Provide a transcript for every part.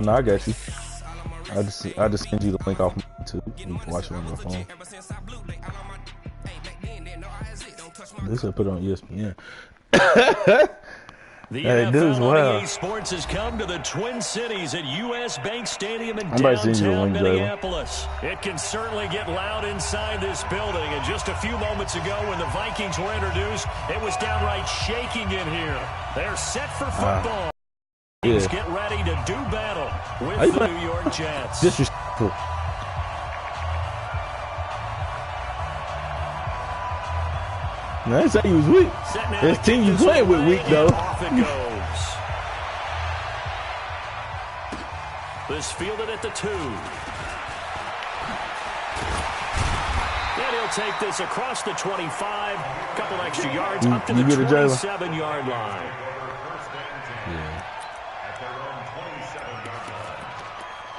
No, I got you. I just send you the link off YouTube. You can watch it on your phone. This will put it on ESPN. The hey, NFL wow. EA Sports has come to the Twin Cities at U.S. Bank Stadium in downtown Minneapolis. It can certainly get loud inside this building. And just a few moments ago when the Vikings were introduced, it was downright shaking in here. They're set for football. Yeah. Get ready to do battle with the New York Jets. Disrespectful. No, that's how he was weak. This team you playing with weak, though. Off it goes. This fielded at the 2. And he'll take this across the 25. Couple extra yards up to the 27-yard line. Yeah.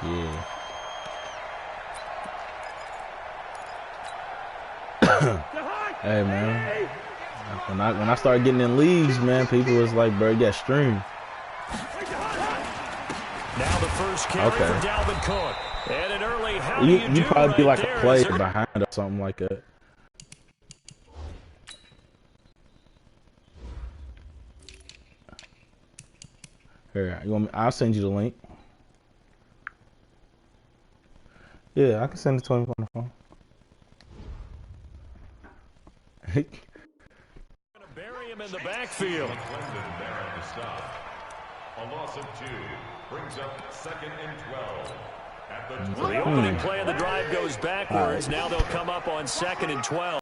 Yeah. Hey man, when I started getting in leagues, man, people was like, bro, you got streamed. Now the first carry for Dalvin Cook. And an early you probably be like a player behind or something like that. Here, you want me? I'll send you the link. Yeah, I can send it to him on the phone. Gonna bury him in the backfield. A loss of 2 brings up 2nd and 12. So the opening play of the drive goes backwards. Now they'll come up on 2nd and 12.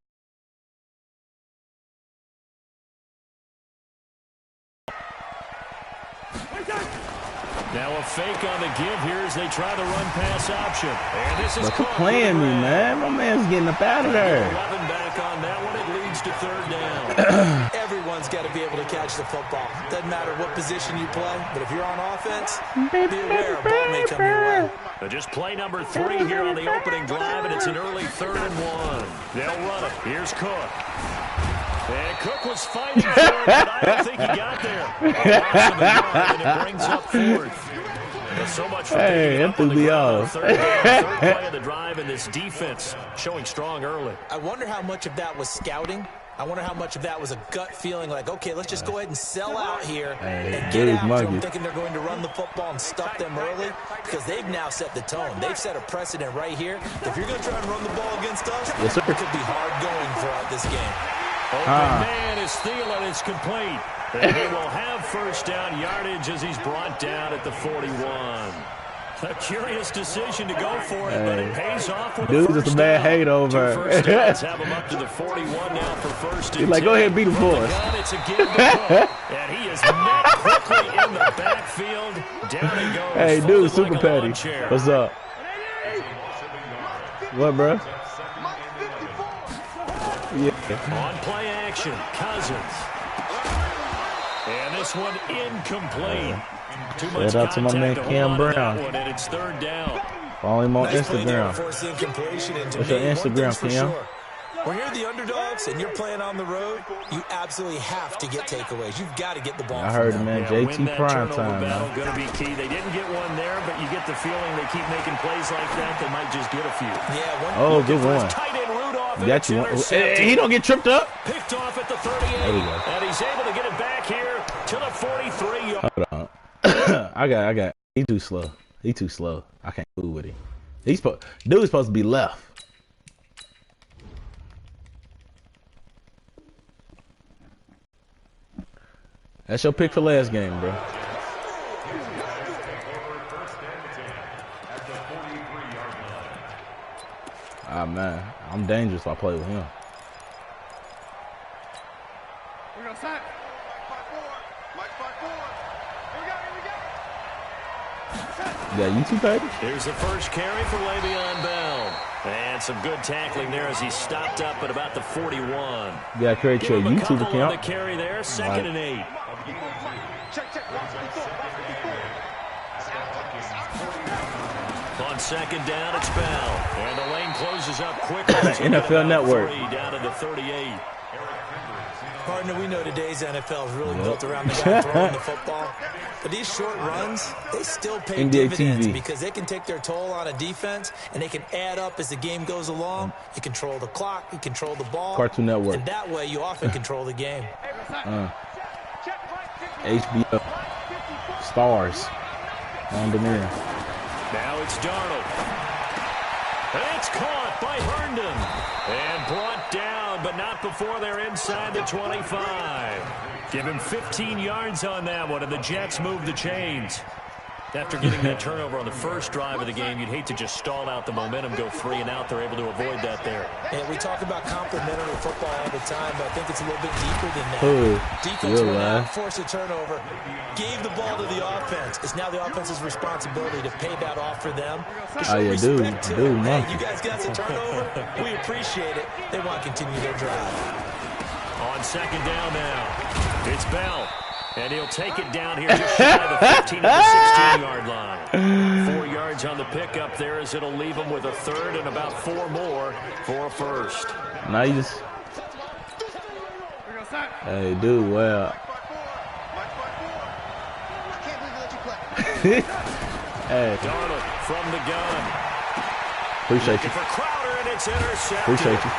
Now a fake on the give here as they try the run-pass option. And this is playing me, man. My man's getting up out of there. 11 back on that one. It leads to 3rd down. Everyone's got to be able to catch the football. Doesn't matter what position you play, but if you're on offense, be aware a ball may come your way. Just play number 3 here on the opening drive, and it's an early 3rd and 1. They'll run it. Here's Cook. And Cook was fighting for it, but I don't think he got there. And it brings up 4th. So much for picking up on the ground. Third play of the drive, and this defense showing strong early. I wonder how much of that was scouting. I wonder how much of that was a gut feeling like, okay, let's just go ahead and sell out here and get after them, thinking they're going to run the football and stuff them early, because they've now set the tone. They've set a precedent right here. If you're going to try and run the ball against us, it could be hard going throughout this game. Open man is Thielen. It's complete. And he will have 1st down yardage as he's brought down at the 41. A curious decision to go for it, but it pays off with dude, just a bad hate over. 2 first downs have him up to the 41 now for 1st and 10. He's like, go ahead and beat him for us. It's a give to Cook, and he is met quickly in the backfield. Down he goes. Hey, dude, super like petty. What's up? What, bro? Yeah. On play action, Cousins. And this one incomplete. Too much shout out to my man Cam Brown. And it's 3rd down. Follow him on Instagram. What's your Instagram, Cam? When you're the underdogs and you're playing on the road, you absolutely have to get takeaways. You've got to get the ball. I heard it, man. JT prime time, man. Going to be key. They didn't get one there, but you get the feeling they keep making plays like that. They might just get a few. Yeah. Good one. Got you one. He don't get tripped up. Picked off at the 38. There we go. And he's able to get it back here to the 43. Hold on. I got. He too slow. He too slow. I can't fool with him. Dude's supposed to be left. That's your pick for last game, bro. Ah, man. I'm dangerous if I play with him. We're going to sack. Mike 5-4. Here we go. Yeah, you too, baby. Here's the first carry for Le'Veon Bell. And some good tackling there as he stopped up at about the 41. Yeah, create your YouTube account. The carry there, 2nd and 8. Check. On 2nd down, it's Bell. And the lane closes up quickly. NFL Network. Down to the 38. Partner, we know today's NFL is really built around the guy throwing the football. But these short runs, they still pay NBA dividends TV. because they can take their toll on a defense, and they can add up as the game goes along. You control the clock, you control the ball. Cartoon Network. And that way, you often control the game. HBO. Stars. On demand. Now it's Darnold. And it's caught by Herndon. And brought down, but not before they're inside the 25. Give him 15 yards on that one, and the Jets move the chains. After getting that turnover on the first drive of the game, you'd hate to just stall out the momentum, go 3 and out. They're able to avoid that there. And we talk about complementary football all the time, but I think it's a little bit deeper than that. Defense good, went out, forced a turnover, gave the ball to the offense. It's now the offense's responsibility to pay that off for them. To show respect to them. Hey, you guys got the turnover. We appreciate it. They want to continue their drive. On second down now, it's Bell. And he'll take it down here just shy of the 15 of the 16-yard line. 4 yards on the pickup there as it'll leave him with a third and about 4 more for a first. Nice. Hey, dude, well. Hey. Darnold from the gun. Appreciate you. For Crowder, and it's intercepted. Appreciate you.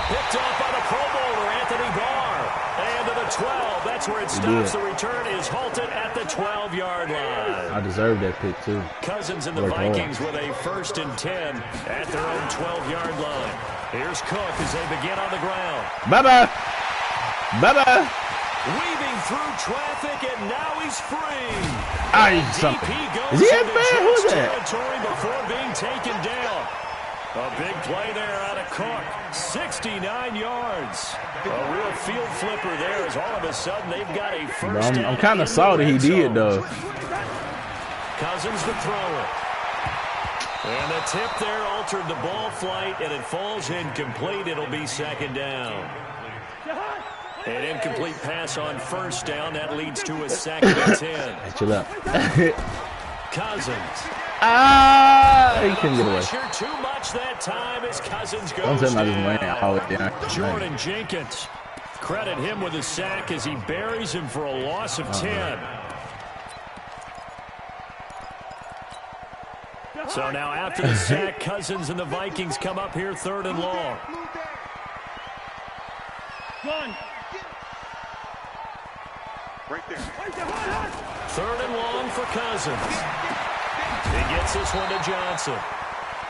Picked off by the Pro Bowler, Anthony Barr. And to the 12. That's where it stops. The return is halted at the 12-yard line. I deserve that pick, too. Cousins and the Vikings with a 1st and 10 at their own 12-yard line. Here's Cook as they begin on the ground. Bye-bye. Bye-bye. Weaving through traffic, and now he's free. Something. Is he that bad? Who is that? Territory before being taken down. A big play there out of Cook. 69 yards. A real field flipper there as all of a sudden they've got a first down. I'm kind of salty he did, though. Cousins to throw it. And the tip there altered the ball flight, and it falls incomplete. It'll be second down. An incomplete pass on first down. That leads to a 2nd and 10. Chill up. Cousins. He couldn't get away. Too much that time as Cousins goes Don't tell me I down. just ran. Jordan Jenkins. Credit him with a sack as he buries him for a loss of 10. So now after the sack, Cousins and the Vikings come up here 3rd and long. Right there. 3rd and long for Cousins. He gets this one to Johnson.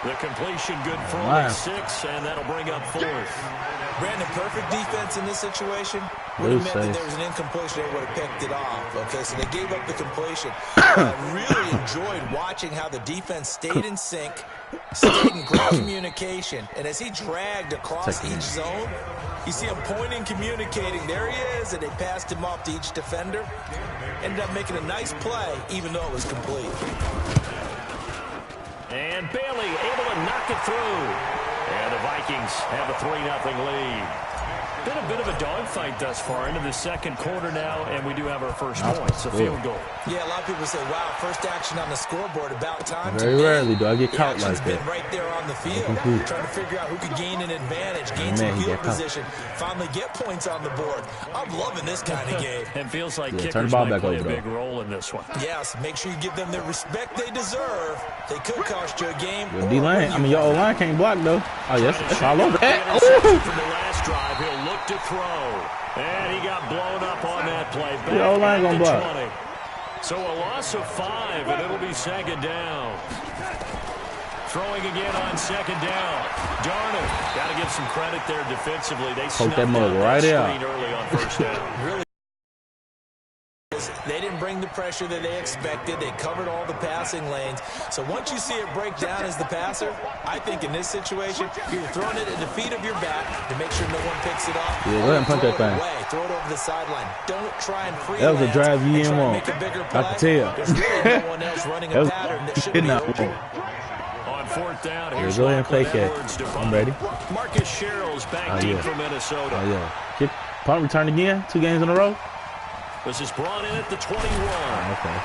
The completion good for only 6, and that'll bring up 4th. Brandon, perfect defense in this situation would have meant that there was an incompletion. They would have picked it off. Okay, so they gave up the completion. I really enjoyed watching how the defense stayed in sync, stayed in great communication, and as he dragged across each zone, you see him pointing, communicating. There he is, and they passed him off to each defender. Ended up making a nice play, even though it was complete. And Bailey able to knock it through. And the Vikings have a 3-0 lead. Been a bit of a dogfight thus far into the second quarter now, and we do have our first point. It's a field goal. Yeah, a lot of people say, wow, first action on the scoreboard, about time. Very rarely do I get caught like that. Been right there on the field, trying to figure out who could gain an advantage, gain some field position, finally get points on the board. I'm loving this kind of game. And feels like kickers might play a big role in this one. Yes, make sure you give them the respect they deserve. They could cost you a game. Your D-line, your O-line can't block, though. Oh, yes, that's all over that. From the last drive, he'll look to throw. And he got blown up on that play. Back your O-line gonna block. 20. So a loss of 5, and it'll be second down. Throwing again on second down. Darnold, got to give some credit there defensively. They snuffed that mug right out early on first down. Really. They didn't bring the pressure that they expected. They covered all the passing lanes. So once you see it break down as the passer, I think in this situation, you're throwing it at the feet of your back to make sure no one picks it off. Yeah, go ahead and punch that thing. Throw it over the sideline. Don't try and freelance. That was a drive you didn't want. I could tell. There's really no one else running a pattern that should be open. On fourth down, here's go ahead and fake it. I'm ready. Marcus Sherrill's back deep for Minnesota. Oh, yeah. Kick, punt return again. 2 games in a row. This is brought in at the 21. Okay.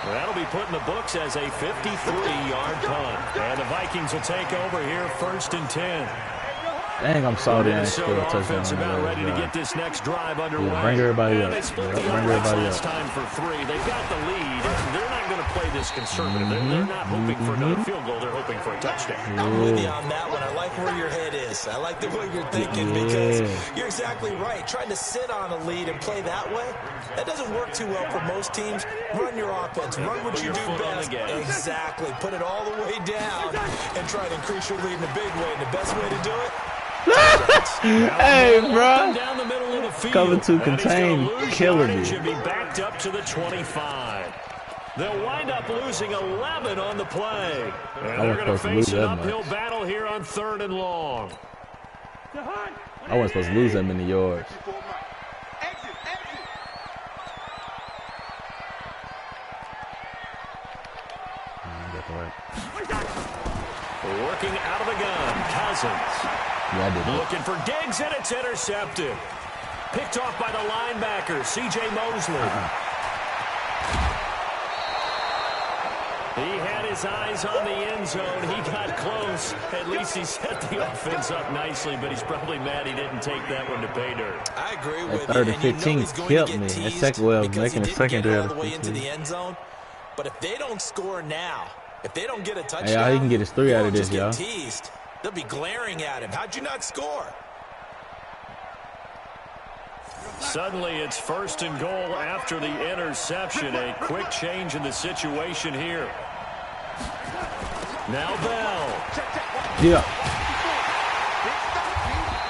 That'll be put in the books as a 53-yard punt. And the Vikings will take over here 1st and 10. Dang, I'm salty. I ain't scored a Minnesota offense touchdown. about ready to get this next drive underway. Yeah, bring everybody up. They split the Bring offense everybody last up. time for 3. They've got the lead. They're not going to play this conservative. They're not hoping for another field goal. They're hoping for a touchdown. I'm with you on that one. I like where your head is. I like the way you're thinking because you're exactly right. Trying to sit on a lead and play that way, that doesn't work too well for most teams. Run your offense. Run what you do best. Exactly. Put it all the way down and try to increase your lead in a big way. And the best way to do it? Hey, bro. Down the middle of the field. Cover to contain, killing me. Should be backed up to the 25. They'll wind up losing 11 on the play. And they're going to face an uphill battle here on 3rd and long. I wasn't supposed to lose that many yards. Working out of the gun, Cousins. Yeah, I did. Looking for Diggs, and it's intercepted. Picked off by the linebacker, C.J. Mosley. He had his eyes on the end zone. He got close. At least he set the offense up nicely, but he's probably mad he didn't take that one to pay dirt. I agree with that you. 3rd and 15 killed me. That second, well, making a secondary all the way into the end zone. But if they don't score now, if they don't get a touchdown, hey, he can get his 3 out of this, y'all. Teased. They'll be glaring at him. How'd you not score? Suddenly, it's 1st and goal after the interception. A quick change in the situation here. Now Bell. Yeah.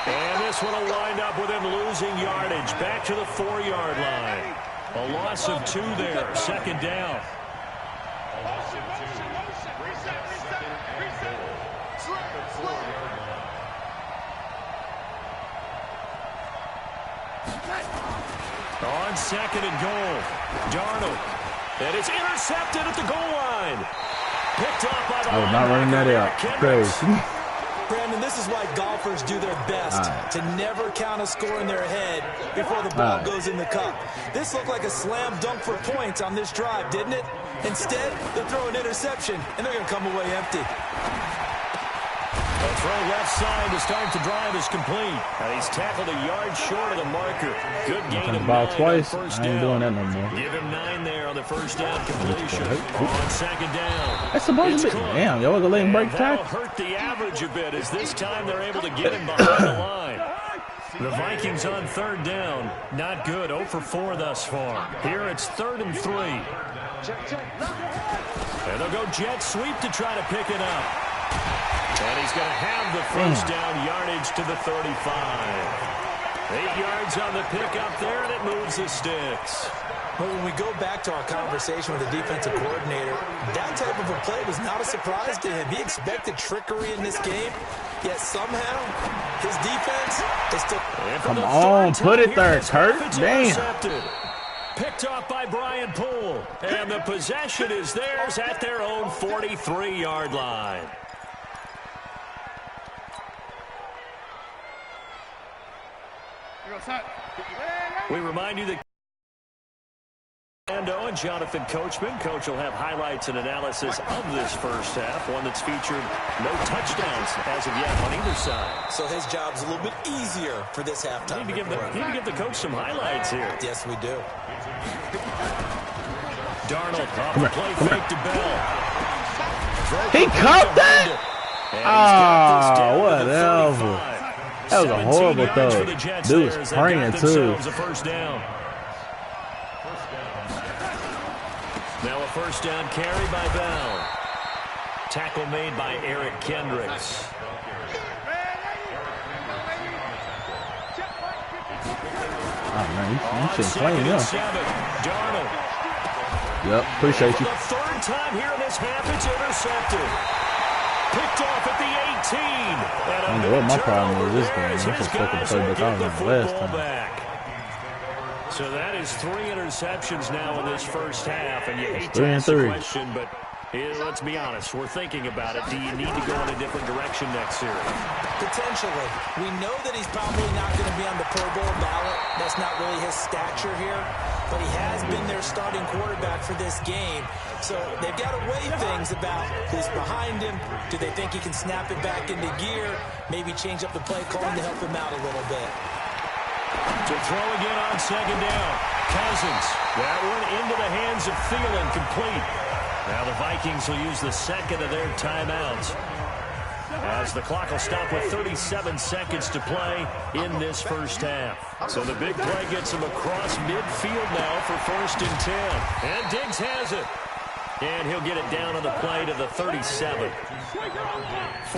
And this one will wind up with him losing yardage. Back to the 4-yard line. A loss of 2 there. 2nd down. On 2nd and goal, Darnold. And it's intercepted at the goal line. Picked off by the I was not running that out. Crazy. Brandon, this is why golfers do their best to never count a score in their head before the ball goes in the cup. This looked like a slam dunk for points on this drive, didn't it? Instead, they'll throw an interception, and they're going to come away empty. The throw left side to start the drive is complete. And he's tackled a yard short of the marker. Good gain of 9 twice. on 1st I ain't down. doing that no more. Give him 9 there on the 1st down completion. On 2nd down. That's supposed to be. Damn, y'all gonna let him break That'll tackle? hurt the average a bit as this time they're able to get him behind the line. The Vikings on 3rd down. Not good. 0 for 4 thus far. Here it's 3rd and 3. And they'll go jet sweep to try to pick it up. And he's going to have the 1st down yardage to the 35. 8 yards on the pickup there, and it moves the sticks. But when we go back to our conversation with the defensive coordinator, that type of a play was not a surprise to him. He expected trickery in this game, yet somehow his defense is still... Come on, put it there, Kurt. Damn. Picked off by Brian Poole. And the possession is theirs at their own 43-yard line. We remind you that Ando and Jonathan Coachman. Coach will have highlights and analysis of this first half, one that's featured no touchdowns as of yet on either side. So his job's a little bit easier for this halftime. Need to give the coach some highlights here. Yes, we do. Darnold off the play fake to Bell. He caught that? Ah, whatever. That was a horrible throw. Dude was praying too. Now a 1st down carry by Bell. Tackle made by Eric Kendricks. Oh man, you shouldn't claim him. Darnold. Yep, appreciate you. For the 3rd time here in this half, it's intercepted. Picked off at the 18. I don't know what my problem is this game. I'm just fucking playback out on the last time. Back. So that is 3 interceptions now in this first half, and you hate to ask the question, but Let's be honest, we're thinking about it. Do you need to go in a different direction next series? Potentially. We know that he's probably not going to be on the Pro Bowl ballot. That's not really his stature here. But he has been their starting quarterback for this game. So they've got to weigh things about who's behind him. Do they think he can snap it back into gear? Maybe change up the play calling to help him out a little bit. To throw again on second down. Cousins. That one into the hands of Thielen, complete. Now the Vikings will use the second of their timeouts, as the clock will stop with 37 seconds to play in this first half. So the big play gets him across midfield now for 1st and 10. And Diggs has it. And he'll get it down on the play to the 37.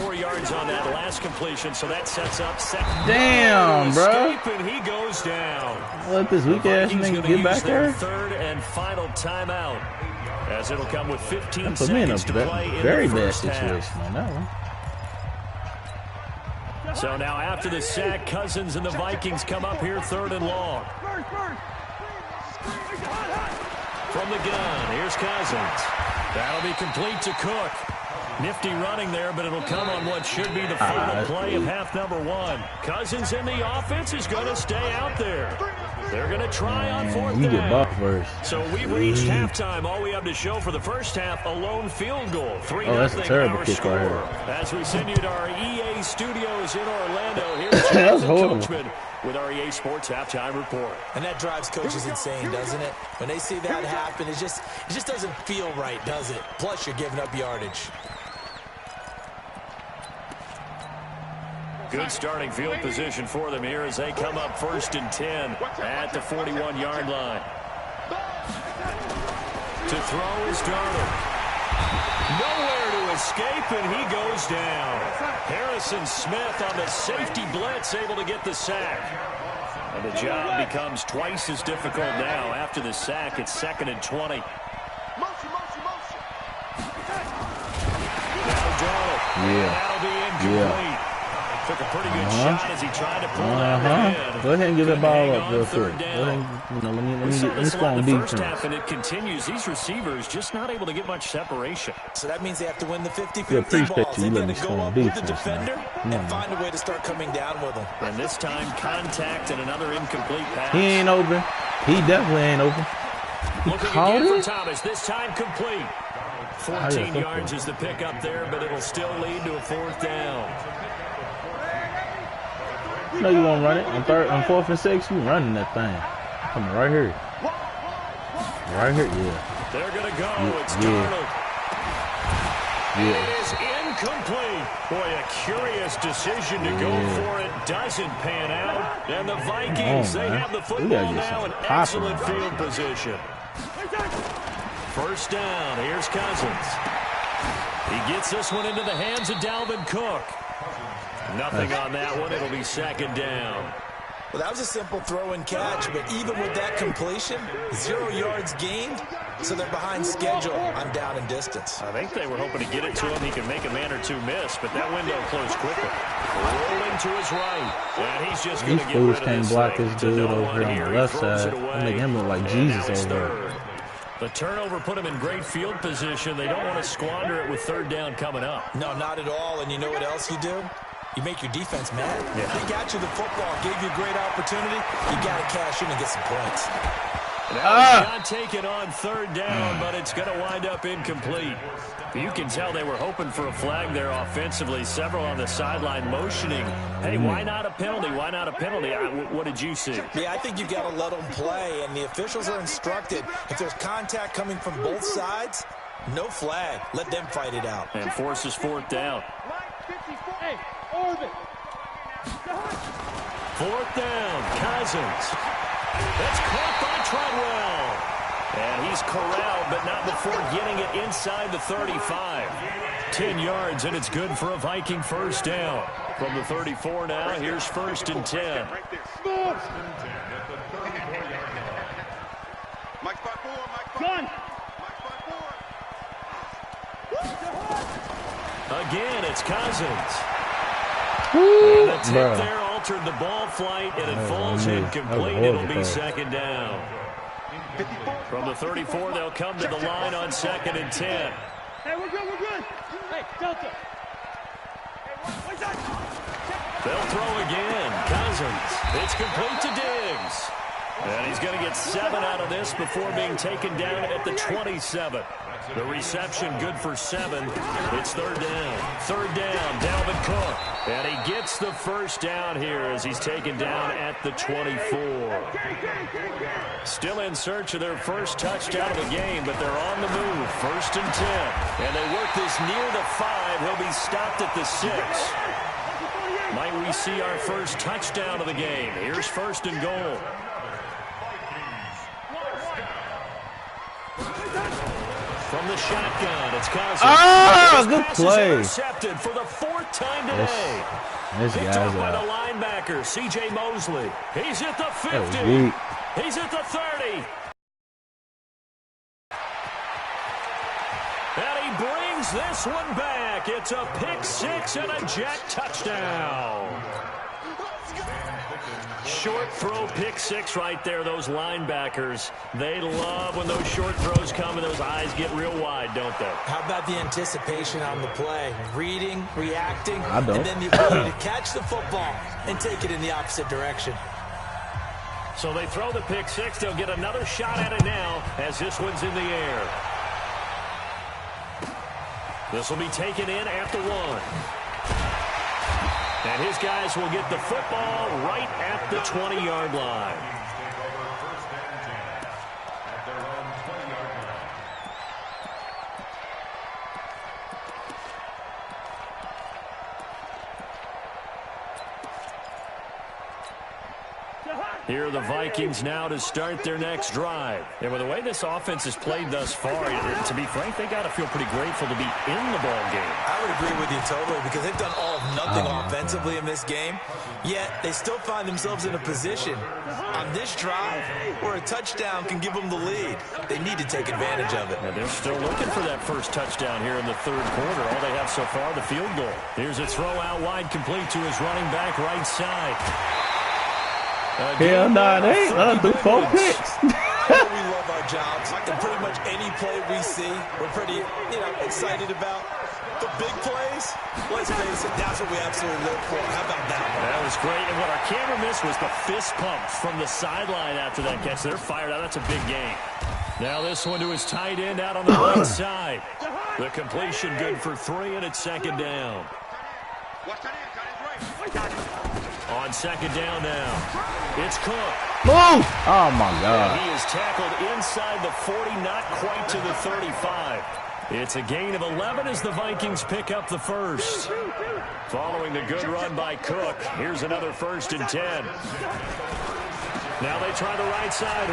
4 yards on that last completion, so that sets up second. Damn, bro. And he goes down. Let this weak ass nigga get back there. Third and final timeout, as it'll come with 15 Put me in a seconds to play in very the bad first situation half. on that one. So now after the sack, Cousins and the Vikings come up here 3rd and long. From the gun, here's Cousins. That'll be complete to Cook. Nifty running there, but it'll come on what should be the final play of half number 1. Cousins in the offense is going to stay out there. They're going to try on 4th You get down. bucked first. So we've reached halftime. All we have to show for the first half, a lone field goal. 3-0 that's a terrible kick score. right here. As we send you to our EA studios in Orlando, here's That was Jonathan horrible. Coachman with our EA Sports halftime report. And that drives coaches insane, doesn't it? When they see that happen, it just doesn't feel right, does it? Plus, you're giving up yardage. Good starting field position for them here as they come up 1st and 10 at the 41-yard line. To throw is Darnold. Nowhere to escape, and he goes down. Harrison Smith on the safety blitz, able to get the sack. And the job becomes twice as difficult now. After the sack, it's 2nd and 20. Now Darnold. Yeah. That'll be incomplete. Took a pretty good shot as he tried to pull that one in. Go ahead and give that ball up real quick. Third Go down. ahead and, let me We saw get this this a lot on in the first defense. half, and it continues. These receivers just not able to get much separation. So that means they have to win the 50-50 Yeah, appreciate balls. you They've got letting to me go score up on with the defense, man. defender and find a way to start coming down with them. And this time, contact and another incomplete pass. He ain't open. He definitely ain't open. He Looking called again it? for Thomas. This time complete. 14 yards is the pickup there, but it'll still lead to a 4th down. You know you won't run it. On 4th and 6, you running that thing. Coming right here. Right here, yeah. They're going to go. It's Yeah. Darnold. Yeah. It is incomplete. Boy, a curious decision to go for it. Doesn't pan out. And the Vikings, they man. have the We football gotta get now in some popping. excellent field position. 1st down. Here's Cousins. He gets this one into the hands of Dalvin Cook. Nothing on that one. It'll be 2nd down. Well, that was a simple throw and catch, but even with that completion, 0 yards gained, so they're behind schedule on down and distance. I think they were hoping to get it to him. He can make a man or two miss, but that window closed quickly. Rolling to his right, and he's just going to These get rid fools of can't this block thing. this To dude no over one here on here. the He left throws side. it They away. make him look like And Jesus now it's over there. 3rd. The turnover put him in great field position. They don't want to squander it with 3rd down coming up. No, not at all. And you know what else you do? You make your defense mad. Yeah. They got you the football, gave you a great opportunity. You got to cash in and get some points. That was not taken on 3rd down, but it's going to wind up incomplete. You can tell they were hoping for a flag there offensively. Several on the sideline motioning. Hey, why not a penalty? Why not a penalty? What did you see? Yeah, I think you've got to let them play, and the officials are instructed. If there's contact coming from both sides, no flag. Let them fight it out. And forces 4th down. 4th down, Cousins. That's caught by Treadwell. And he's corralled, but not before getting it inside the 35. 10 yards, and it's good for a Viking 1st down. From the 34 now, here's 1st and 10. Again, it's Cousins. And the tip there altered the ball flight, and it falls incomplete. It'll be 2nd down. From the 34, they'll come to the line on 2nd and 10. Hey, we're good, we're good. Hey, Delta. They'll throw again. Cousins. It's complete to Diggs. And he's going to get 7 out of this before being taken down at the 27. The reception good for 7. It's third down. Third down, Dalvin Cook. And he gets the first down here as he's taken down at the 24. Still in search of their first touchdown of the game, but they're on the move. First and 10. And they work this near the 5. He'll be stopped at the 6. Might we see our first touchdown of the game? Here's first and goal. From the shotgun, it's Cousins. Ah, good play. Intercepted for the 4th time today. This Picked guy's up by out. the linebacker, C.J. Mosley. He's at the 50. He's at the 30. And he brings this one back. It's a pick 6 and a jet touchdown. Short throw, pick 6 right there. Those linebackers, they love when those short throws come and those eyes get real wide, don't they? How about the anticipation on the play? Reading, reacting, I don't. and then the ability to catch the football and take it in the opposite direction. So they throw the pick 6. They'll get another shot at it now as this one's in the air. This will be taken in at the 1. And his guys will get the football right at the 20-yard line. Here are the Vikings now to start their next drive. And with the way this offense has played thus far, to be frank, they got to feel pretty grateful to be in the ball game. I would agree with you totally because they've done all of nothing offensively in this game, yet they still find themselves in a position on this drive where a touchdown can give them the lead. They need to take advantage of it. And they're still looking for that first touchdown here in the third quarter. All they have so far, the field goal. Here's a throw out wide, complete to his running back right side. Hell nah, they ain't through 4 picks. I know we love our jobs, and pretty much any play we see, we're pretty, excited about. The big plays, let's face it, that's what we absolutely live for. How about that one? That was great, and what our camera missed was the fist pumps from the sideline after that catch. They're fired out. That's a big game. Now this one to his tight end out on the right side. The completion good for 3, and it's second down. On second down now, it's Cook. Move! Oh, my God. And he is tackled inside the 40, not quite to the 35. It's a gain of 11 as the Vikings pick up the first. Following the good run by Cook, here's another first and 10. Now they try the right side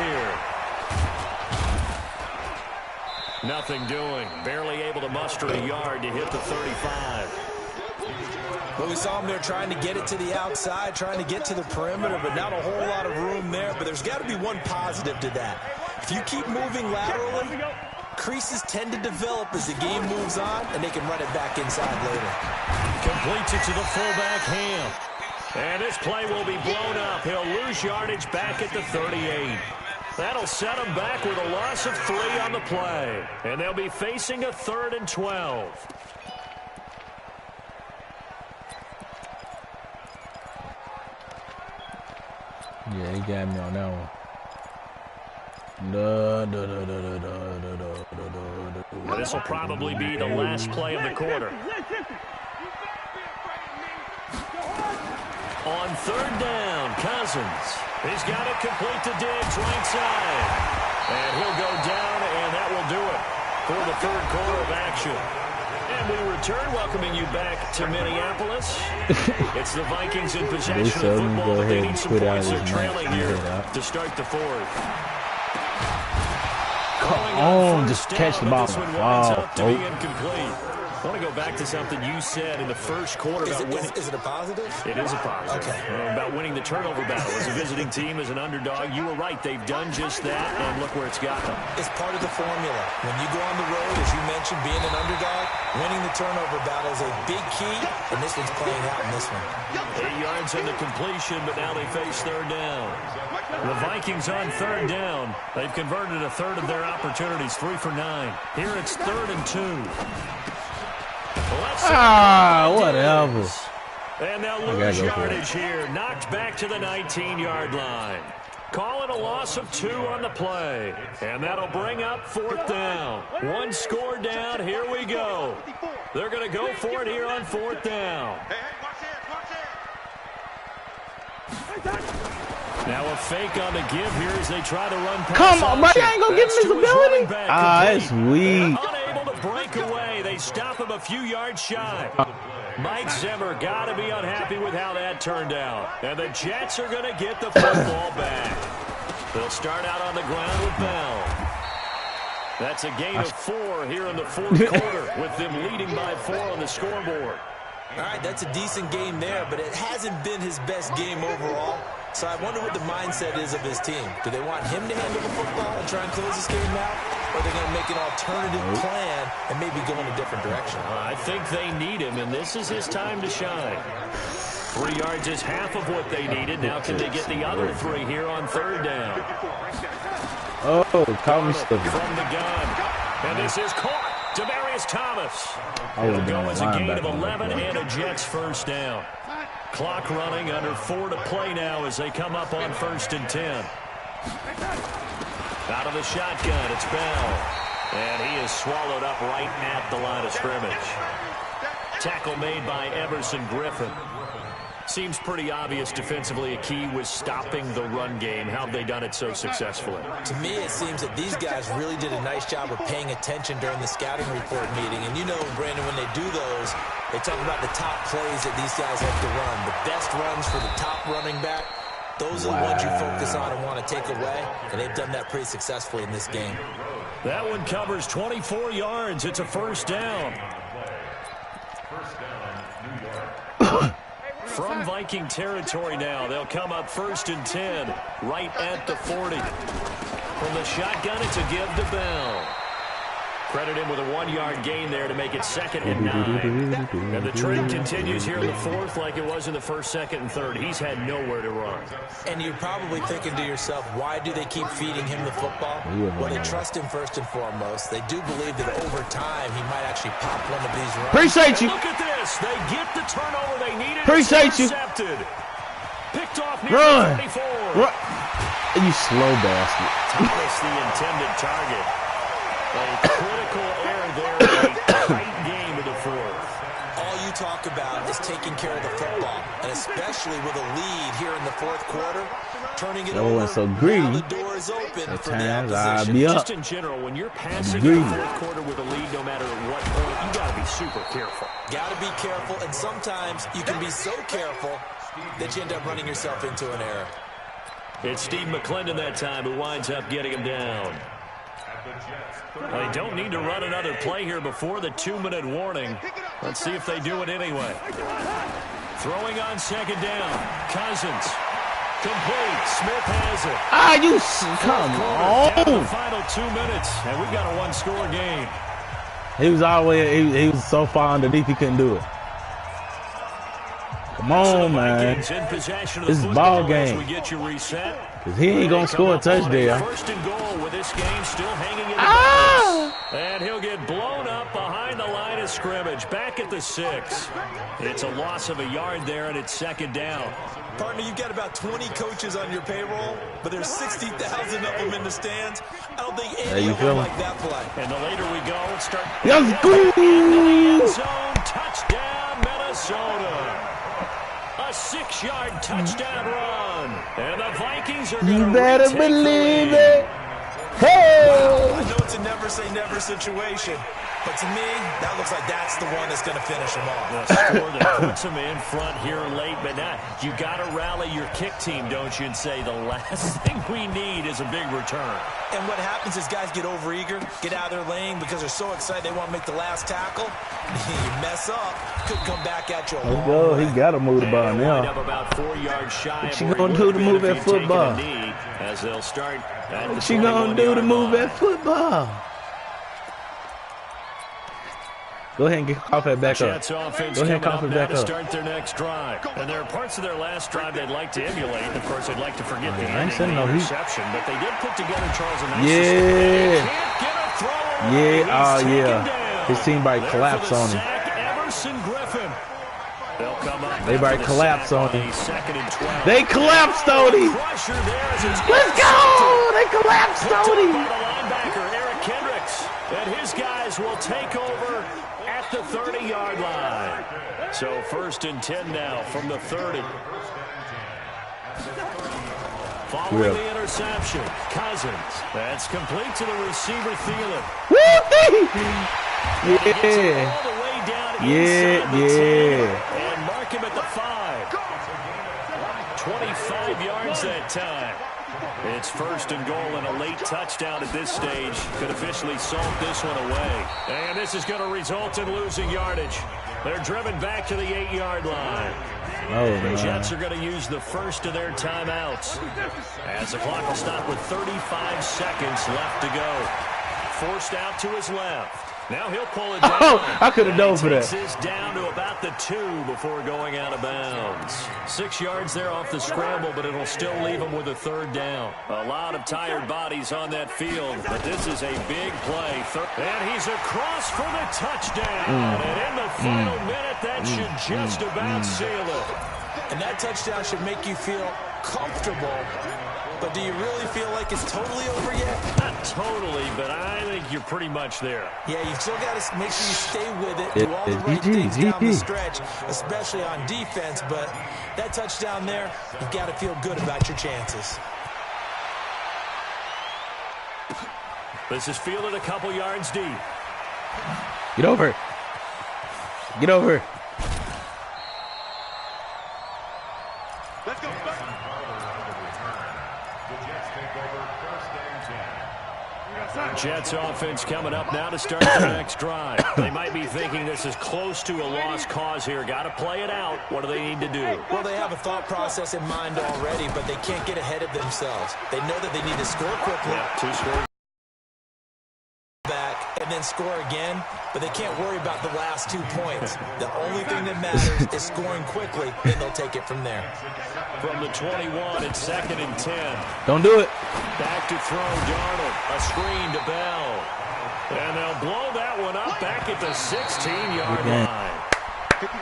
here. Nothing doing. Barely able to muster a yard to hit the 35. Well, we saw him there trying to get it to the outside, trying to get to the perimeter, but not a whole lot of room there. But there's got to be one positive to that. If you keep moving laterally, creases tend to develop as the game moves on, and they can run it back inside later. Completes it to the fullback, Ham. And this play will be blown up. He'll lose yardage back at the 38. That'll set him back with a loss of 3 on the play. And they'll be facing a 3rd and 12. Yeah, he got me on that one. This will probably be the last play of the quarter. On 3rd down, Cousins. He's got it complete to Diggs, right side. And he'll go down, and that will do it for the 3rd quarter of action. And we return, welcoming you back to Minneapolis. It's the Vikings in possession of football, but they need some points. They're trailing here to start the 4th. Come on, just catch the ball. This one winds up to be incomplete. I want to go back to something you said in the first quarter about winning. Is it a positive? It is a positive. Okay. About winning the turnover battle. As a visiting team, as an underdog, you were right. They've done just that, and look where it's got them. It's part of the formula. When you go on the road, as you mentioned, being an underdog, Winning the turnover battle is a big key, and this one's playing out in this one. 8 yards on the completion, but now they face third down. The Vikings on third down. They've converted a third of their opportunities, 3 for 9. Here it's 3rd and 2. Whatever. And they'll lose yardage here. Knocked back to the 19-yard line. Call it a loss of 2 on the play. And that'll bring up 4th down. 1 score down. Here we go. They're going to go for it here on 4th down. Now a fake on the give here as they try to run past. Come on, buddy. I ain't going to give him his ability. That's weak. Unable to break away. They stop him a few yards shy. Mike Zimmer got to be unhappy with how that turned out. And the Jets are going to get the football back. They'll start out on the ground with Bell. That's a gain of 4 here in the 4th quarter with them leading by 4 on the scoreboard. All right, that's a decent game there, but it hasn't been his best game overall. So I wonder what the mindset is of his team. Do they want him to handle the football and try and close this game out? Or are they going to make an alternative plan and maybe go in a different direction? I think they need him, and this is his time to shine. 3 yards is half of what they needed. Now can they get the other 3 here on 3rd down? From the gun. And this is caught. Demaryius Thomas. It'll go as a gain of 11 and a Jets first down. Clock running, under 4 to play now as they come up on 1st and 10. Out of the shotgun, it's Bell. And he is swallowed up right at the line of scrimmage. Tackle made by Everson Griffin. Seems pretty obvious defensively a key was stopping the run game. How have they done it so successfully? To me, it seems that these guys really did a nice job of paying attention during the scouting report meeting. And you know, Brandon, when they do those, they talk about the top plays that these guys have to run. The best runs for the top running back. Those are the ones you focus on and want to take away. And they've done that pretty successfully in this game. That one covers 24 yards. It's a first down. From Viking territory now, they'll come up 1st and 10, right at the 40. From the shotgun, it's a give to Bell. Credit him with a 1-yard gain there to make it 2nd and 9. And the trend continues here in the 4th like it was in the 1st, 2nd, and 3rd. He's had nowhere to run. And you're probably thinking to yourself, why do they keep feeding him the football? Well, they trust him first and foremost. They do believe that over time he might actually pop one of these runs. Appreciate you. Look at this. They get the turnover they needed. Appreciate you. Picked off near Run. 24. Run. You slow bastard. Thomas, the intended target. A critical error there in a tight game of the 4th. All you talk about is taking care of the football, and especially with a lead here in the 4th quarter, turning it over. So greedy. Now the door is open At for the times, opposition. I'll be up. Just in general, when you're passing in the 4th quarter with a lead, no matter what point, you got to be super careful. Got to be careful, and sometimes you can be so careful that you end up running yourself into an error. It's Steve McClendon that time who winds up getting him down. They don't need to run another play here before the 2-minute warning. Let's see if they do it anyway. Throwing on 2nd down. Cousins. Complete. Smith has it. Come Down to the on. final 2 minutes, and we've got a 1-score game. He was all the way, he was so far underneath he couldn't do it. Come on, man. In possession of This the is ball football as game. we get you reset. Cause he ain't gonna score a touchdown. 1st and goal with this game still hanging in the balance. And he'll get blown up behind the line of scrimmage. Back at the 6. It's a loss of a yard there, and it's 2nd down. Partner, you've got about 20 coaches on your payroll, but there's 60,000 of them in the stands. I don't think any of them like that play. And the later we go, start. Let's go! Zone touchdown, Minnesota. A 6-yard touchdown run. And the Vikings are going to better believe it. Hey! Wow, I know it's a never-say-never situation, but to me, that looks like that's the one that's going to finish them off. The score that puts them in front here late, but now you got to rally your kick team, don't you, and say the last thing we need is a big return. And what happens is guys get overeager, get out of their lane because they're so excited they want to make the last tackle. You mess up, could come back at you. Let's go. He got to move the ball now. About 4 yards shy. What you gonna do to move that football? As they'll start. What you gonna do to move that football? Go ahead and get cough it back up. Jets offense Go ahead and coming cough up it now back to up. start their next drive. And there are parts of their last drive they'd like to emulate. And, of course, they'd like to forget the I ain't ending, sending the no heat. interception. But they did put together Charles a nice Yeah. can't get a throw away. Yeah, oh He's yeah. taken down. His team might There collapse for the on him. sack, Emerson Griffin. They'll come up They after might the collapse sack on him. the 2nd and 12. They collapsed on him. Pressure there as it's Let's go! They collapsed Picked up on by him. the linebacker, Eric Kendricks. And his guys will take over at the 30-yard line. So 1st and 10 now from the 30. Following the interception, Cousins. That's complete to the receiver, Thielen. Yeah. All the way down Yeah, inside the 10 yeah. and mark him at the 5. 25 yards that time. It's 1st and goal and a late touchdown at this stage could officially salt this one away. And this is going to result in losing yardage. They're driven back to the 8-yard line. Oh, The Jets are going to use the first of their timeouts as the clock will stop with 35 seconds left to go. Forced out to his left. Now he'll pull it down. Oh, I could have done for that. Takes this down to about the 2 before going out of bounds. 6 yards there off the scramble, but it'll still leave him with a 3rd down. A lot of tired bodies on that field, but this is a big play. And he's across for the touchdown. And in the final minute, that should just about seal it. And that touchdown should make you feel comfortable. But do you really feel like it's totally over yet? Not totally, but I think you're pretty much there. Yeah, you still got to make sure you stay with it, do all the right things down the stretch, especially on defense. But that touchdown there, you've got to feel good about your chances. This is fielded a couple yards deep. Get over. Get over. Let's go. Jets offense coming up now to start the next drive. They might be thinking this is close to a lost cause here. Got to play it out. What do they need to do? Well, they have a thought process in mind already, but they can't get ahead of themselves. They know that they need to score quickly. Yeah, 2 scores. Back and then score again, but they can't worry about the last 2 points. The only thing that matters is scoring quickly, then they'll take it from there. From the 21, it's 2nd and 10. Don't do it. Back to throw, Darnold. A screen to Bell. And they'll blow that one up back at the 16-yard line.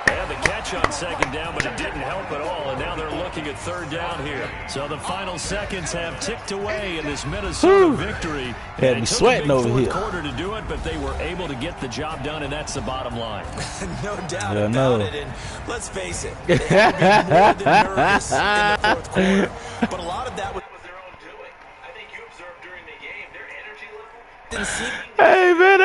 They had the catch on 2nd down, but it didn't help at all. And now they're looking at 3rd down here. So the final seconds have ticked away in this Minnesota victory. Had me sweating over here. Quarter to do it, but they were able to get the job done, and that's the bottom line. No doubt about it. And let's face it, they had to be more than nervous in the 4th quarter. But a lot of that was their own doing. I think you observed during the game, their energy level didn't seem... Hey, man.